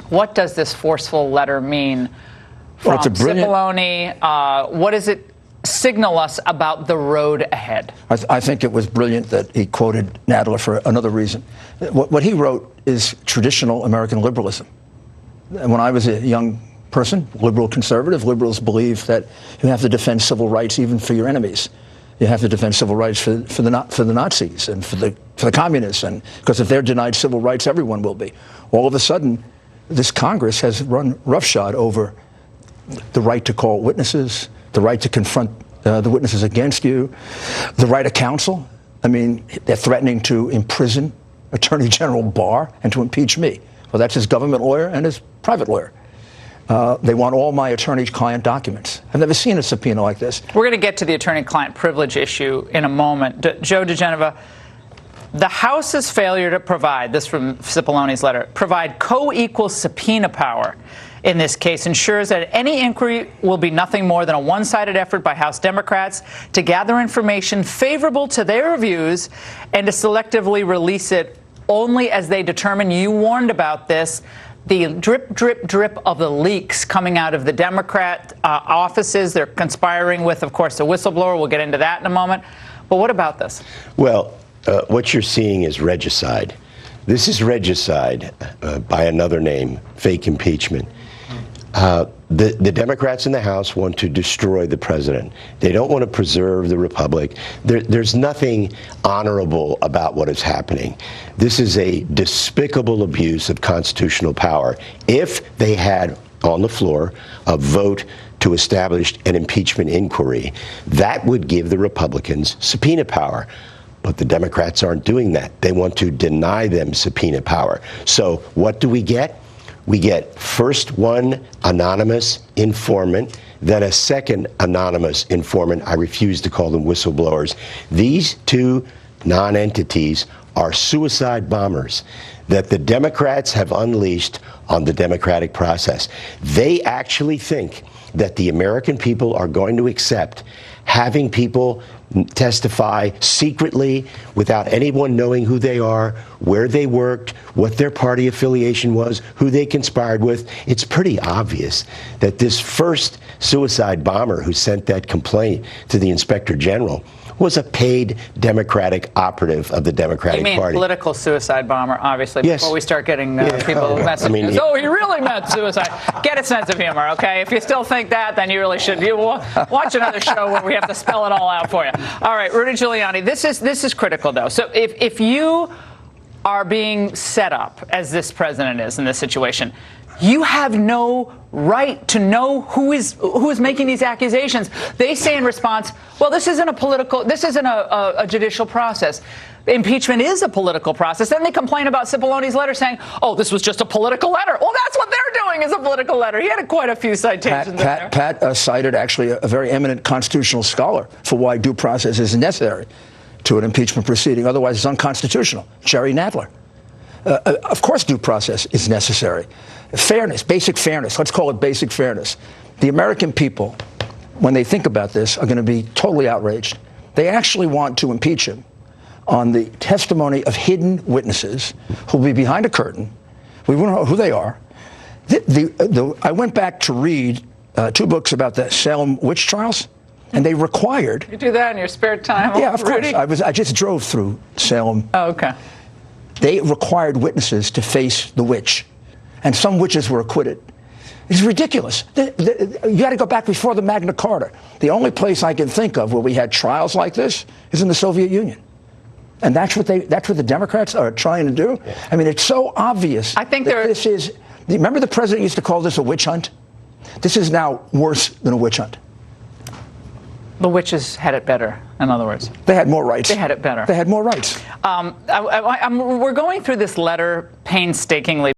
What does this forceful letter mean from Cipollone? What does it signal us about the road ahead? I think it was brilliant that he quoted Nadler for another reason. What he wrote is traditional American liberalism. When I was a young person, liberal conservative, liberals believe that you have to defend civil rights even for your enemies. You have to defend civil rights for the Nazis and for the communists, and because if they're denied civil rights, everyone will be. All of a sudden, this Congress has run roughshod over the right to call witnesses, the right to confront the witnesses against you, the right of counsel. I mean, they're threatening to imprison Attorney General Barr and to impeach me. Well, that's his government lawyer and his private lawyer. They want all my attorney-client documents. I've never seen a subpoena like this. We're going to get to the attorney-client privilege issue in a moment. Joe diGenova, the House's failure to provide, this from Cipollone's letter, provide co-equal subpoena power in this case ensures that any inquiry will be nothing more than a one-sided effort by House Democrats to gather information favorable to their views and to selectively release it only as they determine. You warned about this. The drip, drip, drip of the leaks coming out of the Democrat offices. They're conspiring with, of course, the whistleblower. We'll get into that in a moment. But what about this? Well, what you're seeing is regicide. This is regicide by another name, fake impeachment. The Democrats in the House want to destroy the president. They don't want to preserve the republic. There's nothing honorable about what is happening. This is a despicable abuse of constitutional power. If they had on the floor a vote to establish an impeachment inquiry, that would give the Republicans subpoena power. But the Democrats aren't doing that. They want to deny them subpoena power. So what do we get? We get first one anonymous informant, then a second anonymous informant. I refuse to call them whistleblowers. These two non-entities are suicide bombers that the Democrats have unleashed on the democratic process. They actually think that the American people are going to accept having people testify secretly without anyone knowing who they are, where they worked, what their party affiliation was, who they conspired with. It's pretty obvious that this first suicide bomber who sent that complaint to the Inspector General was a paid Democratic operative of the Democratic Party. You mean political suicide bomber, obviously, yes. Before we start getting people messages. Oh, he really meant suicide. Get a sense of humor, okay? If you still think that, then you really should. You watch another show where we have to spell it all out for you. All right, Rudy Giuliani, this is critical, though. So if you are being set up, as this president is in this situation, you have no right to know who is making these accusations. They say in response, well, this isn't a judicial process. Impeachment is a political process. Then they complain about Cipollone's letter saying, oh, this was just a political letter. Well, that's what they're doing, is a political letter. He had quite a few citations in there. Pat cited actually a very eminent constitutional scholar for why due process is necessary to an impeachment proceeding. Otherwise, it's unconstitutional. Jerry Nadler. Of course, due process is necessary. Fairness, basic fairness. Let's call it basic fairness. The American people, when they think about this, are going to be totally outraged. They actually want to impeach him on the testimony of hidden witnesses who will be behind a curtain. We won't know who they are. I went back to read two books about the Salem witch trials, and they required. You do that in your spare time? Yeah, of Rudy? course. I just drove through Salem. Oh, okay. They required witnesses to face the witch, and some witches were acquitted. It's ridiculous. You got to go back before the Magna Carta. The only place I can think of where we had trials like this is in the Soviet Union. And that's what the Democrats are trying to do. Yeah. I mean, it's so obvious. I think this is. Remember, the president used to call this a witch hunt? This is now worse than a witch hunt. The witches had it better, in other words. They had more rights. They had it better. They had more rights. We're going through this letter painstakingly.